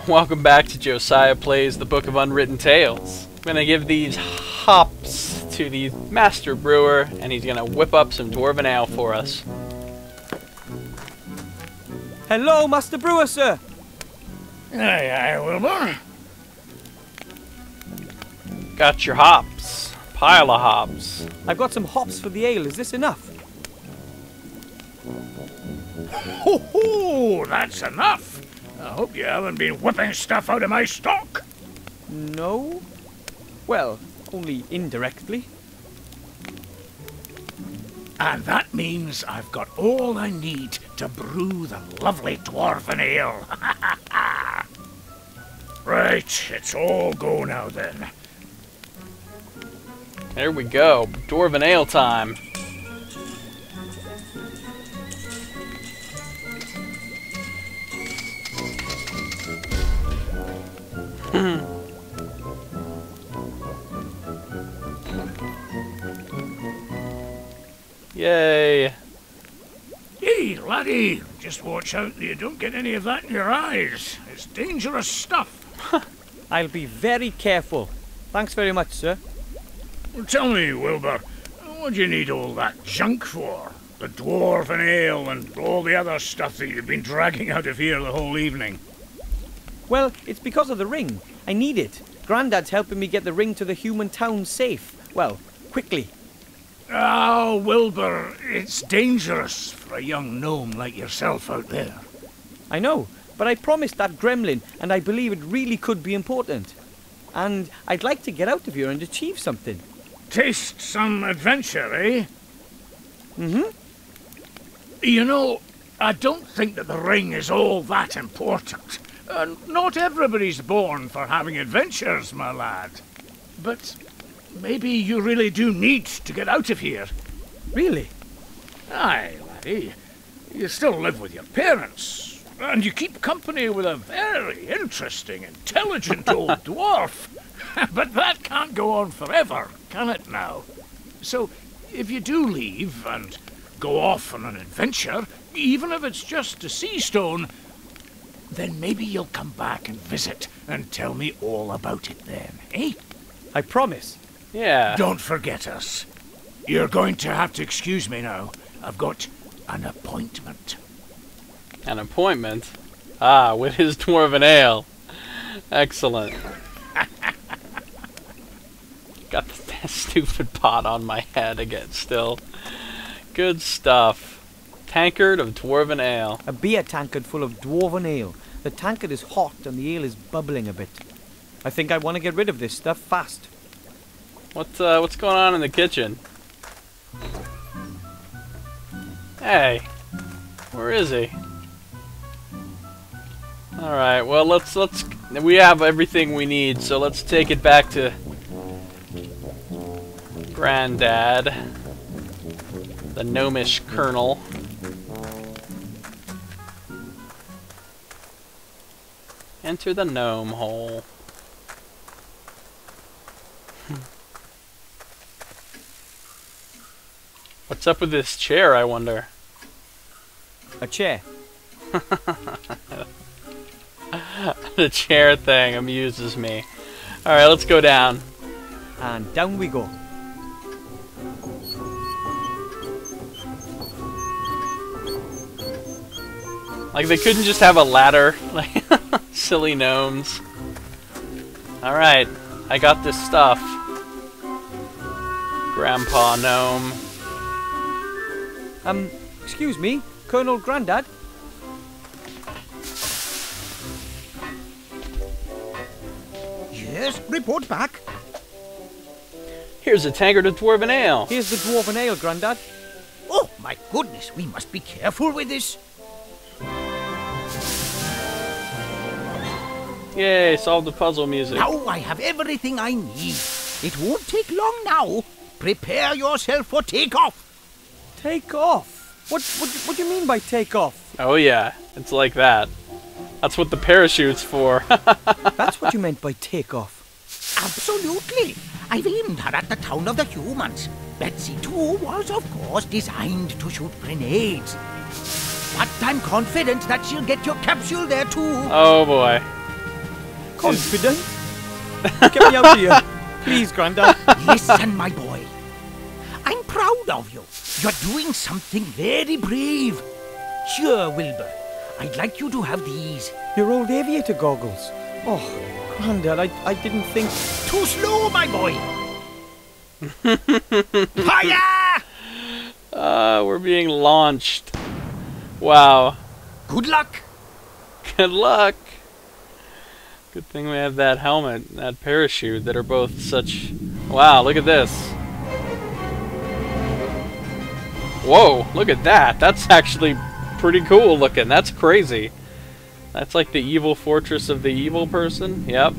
Welcome back to Josiah Plays the Book of Unwritten Tales. I'm gonna give these hops to the master brewer, and he's gonna whip up some dwarven ale for us. Hello, master brewer, sir. Aye, Wilbur. Got your hops. Pile of hops. I've got some hops for the ale. Is this enough? Ho ho! That's enough. I hope you haven't been whipping stuff out of my stock. No. Well, only indirectly. And that means I've got all I need to brew the lovely dwarven ale. Right, it's all go now then. There we go. Dwarven ale time. Yay! Hey, laddie, just watch out that you don't get any of that in your eyes. It's dangerous stuff. I'll be very careful. Thanks very much, sir. Well, tell me, Wilbur, what do you need all that junk for? The dwarven ale and all the other stuff that you've been dragging out of here the whole evening. Well, it's because of the ring. I need it. Grandad's helping me get the ring to the human town safe. Well, quickly. Oh, Wilbur, it's dangerous for a young gnome like yourself out there. I know, but I promised that gremlin, and I believe it really could be important. And I'd like to get out of here and achieve something. Taste some adventure, eh? Mm-hmm. You know, I don't think that the ring is all that important. Not everybody's born for having adventures, my lad. But maybe you really do need to get out of here. Really? Aye, laddie. You still live with your parents, and you keep company with a very interesting, intelligent old dwarf. But that can't go on forever, can it now? So, if you do leave and go off on an adventure, even if it's just a sea stone, then maybe you'll come back and visit and tell me all about it then, eh? I promise. Yeah. Don't forget us. You're going to have to excuse me now. I've got an appointment. An appointment? Ah, with his dwarven ale. Excellent. Got the stupid pot on my head again still. Good stuff. Tankard of dwarven ale. A beer tankard full of dwarven ale. The tankard is hot and the ale is bubbling a bit. I think I want to get rid of this stuff fast. What's going on in the kitchen? Hey, where is he? All right, well we have everything we need, so let's take it back to Granddad, the gnomish colonel. Enter the gnome hole. What's up with this chair, I wonder? A chair. The chair thing amuses me. Alright, let's go down. And down we go. Like, they couldn't just have a ladder? Like, silly gnomes. Alright, I got this stuff. Grandpa gnome. Excuse me, Colonel Grandad? Yes, report back. Here's a tankard of dwarven ale. Here's the dwarven ale, Grandad. Oh, my goodness, we must be careful with this. Yay, solved the puzzle music. Now I have everything I need. It won't take long now. Prepare yourself for takeoff. Take off? What do you mean by take off? Oh yeah, it's like that. That's what the parachute's for. That's what you meant by take off. Absolutely. I've aimed her at the town of the humans. Betsy, too, was, of course, designed to shoot grenades. But I'm confident that she'll get your capsule there, too. Oh, boy. Confident? Get me out of here. Please, Grandad. Listen, my boy. I'm proud of you. You're doing something very brave. Sure, Wilbur. I'd like you to have these. Your old aviator goggles. Oh, Grandad, I didn't think... Too slow, my boy. Fire! We're being launched. Wow. Good luck. Good luck. Good thing we have that helmet, that parachute that are both such... Wow, look at this. Whoa, look at that. That's actually pretty cool looking. That's crazy. That's like the evil fortress of the evil person. Yep.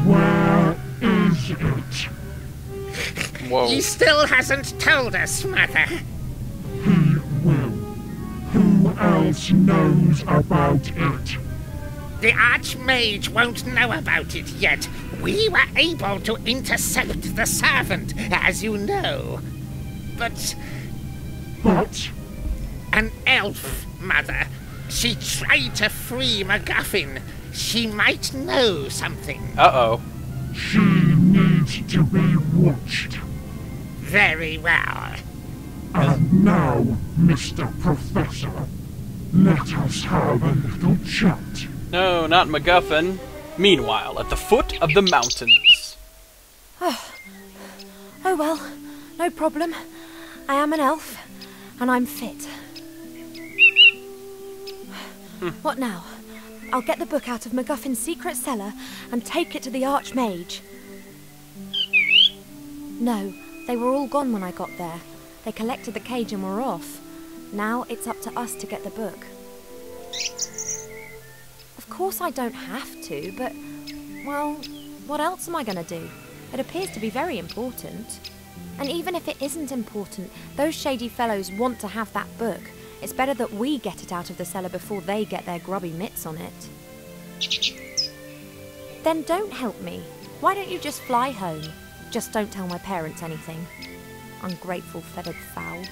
Where is it? Whoa. He still hasn't told us, Mother. He will. Who else knows about it? The Archmage won't know about it yet. We were able to intercept the servant, as you know. But But an elf, Mother. She tried to free MacGuffin. She might know something. Uh-oh. she needs to be watched. Very well. And now, Mr. Professor, let us have a little chat. No, not MacGuffin. Meanwhile, at the foot of the mountains. Oh well, no problem. I am an elf, and I'm fit. What now? I'll get the book out of MacGuffin's secret cellar and take it to the Archmage. No, they were all gone when I got there. They collected the cage and were off. Now it's up to us to get the book. Of course I don't have to, but, well, what else am I going to do? It appears to be very important. And even if it isn't important, those shady fellows want to have that book. It's better that we get it out of the cellar before they get their grubby mitts on it. Then don't help me. Why don't you just fly home? Just don't tell my parents anything. Ungrateful feathered fowl.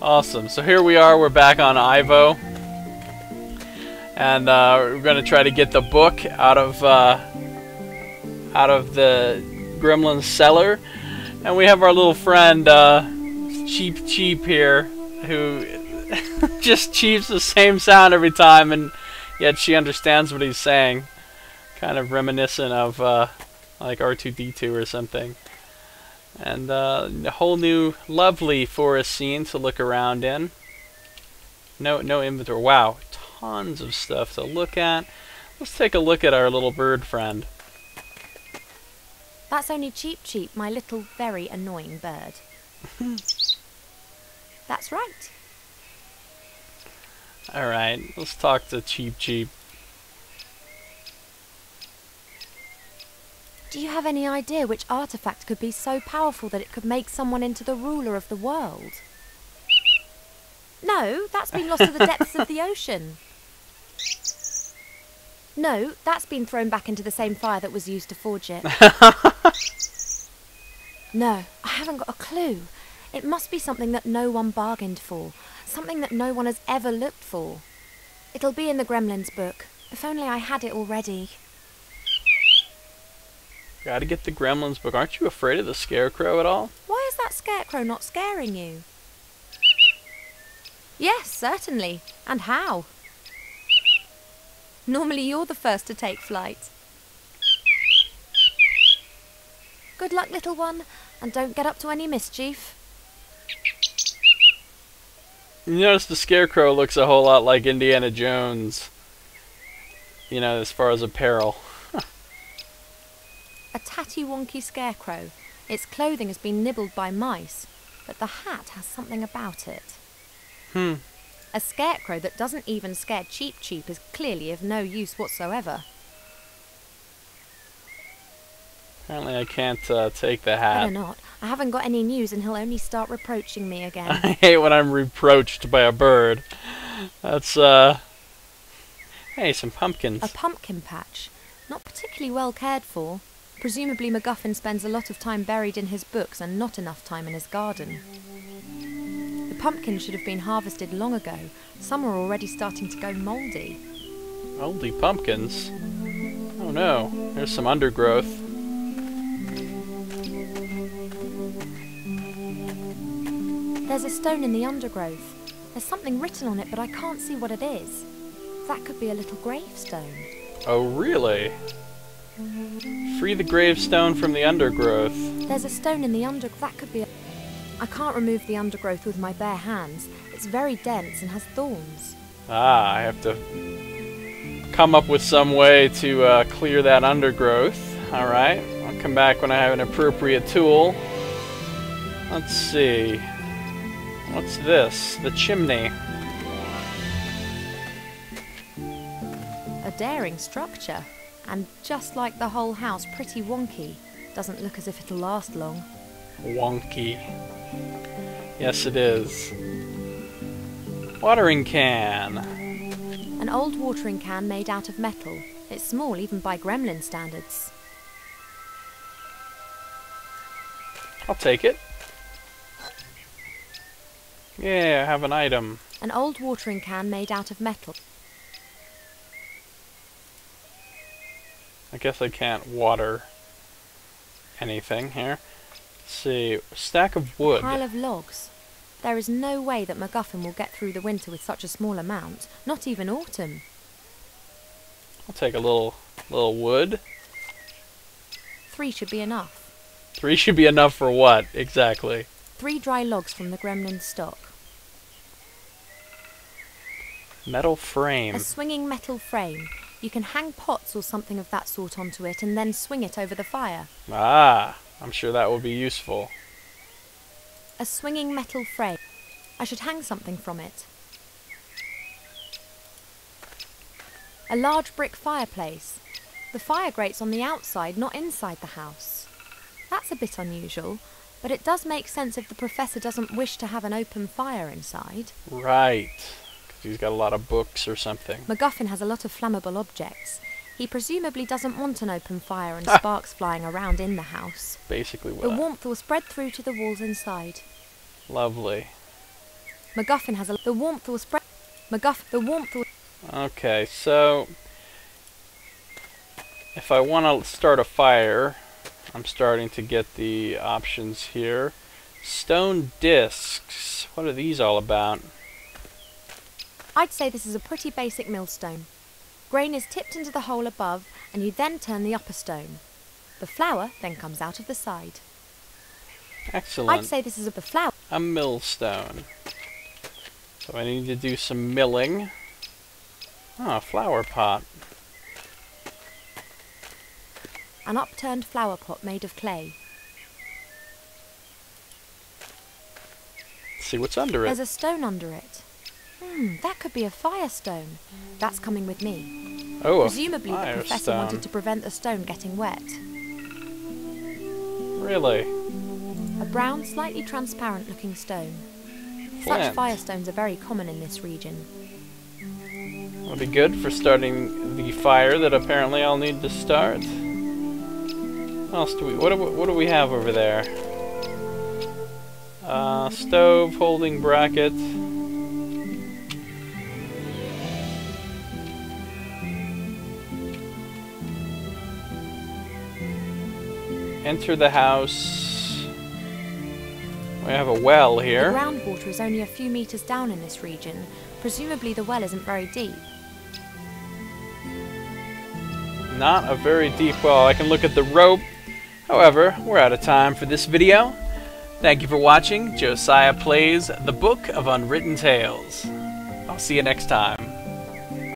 Awesome. So here we are. We're back on Ivo. And we're going to try to get the book out of the gremlin's cellar. And we have our little friend, Cheep Cheep here, who just cheeps the same sound every time, and yet she understands what he's saying. Kind of reminiscent of, like R2-D2 or something. And a whole new lovely forest scene to look around in. No inventory. Wow, tons of stuff to look at. Let's take a look at our little bird friend. That's only Cheep Cheep, my little very annoying bird. That's right. Alright, let's talk to Cheep Cheep. Do you have any idea which artifact could be so powerful that it could make someone into the ruler of the world? No, that's been lost to the depths of the ocean. No, that's been thrown back into the same fire that was used to forge it. No, I haven't got a clue. It must be something that no one bargained for. Something that no one has ever looked for. It'll be in the Gremlin's book. If only I had it already. Gotta get the Gremlin's book. Aren't you afraid of the Scarecrow at all? Why is that Scarecrow not scaring you? Yes, certainly. And how? Normally you're the first to take flight. Good luck, little one, and don't get up to any mischief. You notice the Scarecrow looks a whole lot like Indiana Jones. You know, as far as apparel. A tatty-wonky scarecrow. Its clothing has been nibbled by mice, but the hat has something about it. A scarecrow that doesn't even scare Cheep Cheep is clearly of no use whatsoever. Apparently I can't take the hat. Better not. I haven't got any news and he'll only start reproaching me again. I hate when I'm reproached by a bird. That's, hey, some pumpkins. A pumpkin patch. Not particularly well cared for. Presumably MacGuffin spends a lot of time buried in his books and not enough time in his garden. pumpkins should have been harvested long ago. Some are already starting to go mouldy. Moldy pumpkins? Oh no, there's some undergrowth. There's a stone in the undergrowth. There's something written on it, but I can't see what it is. That could be a little gravestone. Oh really? Free the gravestone from the undergrowth. There's a stone in the undergrowth. That could be I can't remove the undergrowth with my bare hands. It's very dense and has thorns. Ah, I have to come up with some way to clear that undergrowth. Alright, I'll come back when I have an appropriate tool. Let's see. What's this? The chimney. A daring structure. And just like the whole house, pretty wonky. Doesn't look as if it'll last long. Wonky. Yes, it is. Watering can. An old watering can made out of metal. It's small even by gremlin standards. I'll take it. Yeah, I have an item. An old watering can made out of metal. I guess I can't water anything here. Let's see. A stack of wood. A pile of logs. There is no way that MacGuffin will get through the winter with such a small amount. Not even autumn. I'll take a little wood. 3 should be enough. 3 should be enough for what, exactly? 3 dry logs from the gremlin stock. Metal frame. A swinging metal frame. You can hang pots or something of that sort onto it and then swing it over the fire. Ah, I'm sure that will be useful. A swinging metal frame. I should hang something from it. A large brick fireplace. The fire grates on the outside, not inside the house. That's a bit unusual, but it does make sense if the professor doesn't wish to have an open fire inside. Right. Because he's got a lot of books or something. MacGuffin has a lot of flammable objects. He presumably doesn't want an open fire and sparks flying around in the house. Basically what The warmth will spread through to the walls inside. Lovely. MacGuffin has the warmth will spread. The warmth will. Okay, so if I want to start a fire, I'm starting to get the options here. Stone discs. What are these all about? I'd say this is a pretty basic millstone. Grain is tipped into the hole above, and you then turn the upper stone. The flour then comes out of the side. Excellent. I'd say this is the flour. A millstone. So I need to do some milling. Oh, a flower pot. An upturned flower pot made of clay. Let's see what's under it. There's a stone under it. That could be a firestone. That's coming with me. Oh, Presumably the professor firestone. wanted to prevent the stone getting wet. Really? A brown, slightly transparent looking stone. Such Flint. firestones are very common in this region. That'll be good for starting the fire that apparently I'll need to start. What else do we? What do we have over there? Stove holding bracket. Enter the house. We have a well here. The groundwater is only a few meters down in this region. Presumably the well isn't very deep. Not a very deep well. I can look at the rope. However, we're out of time for this video. Thank you for watching. Josiah plays the Book of Unwritten Tales. I'll see you next time.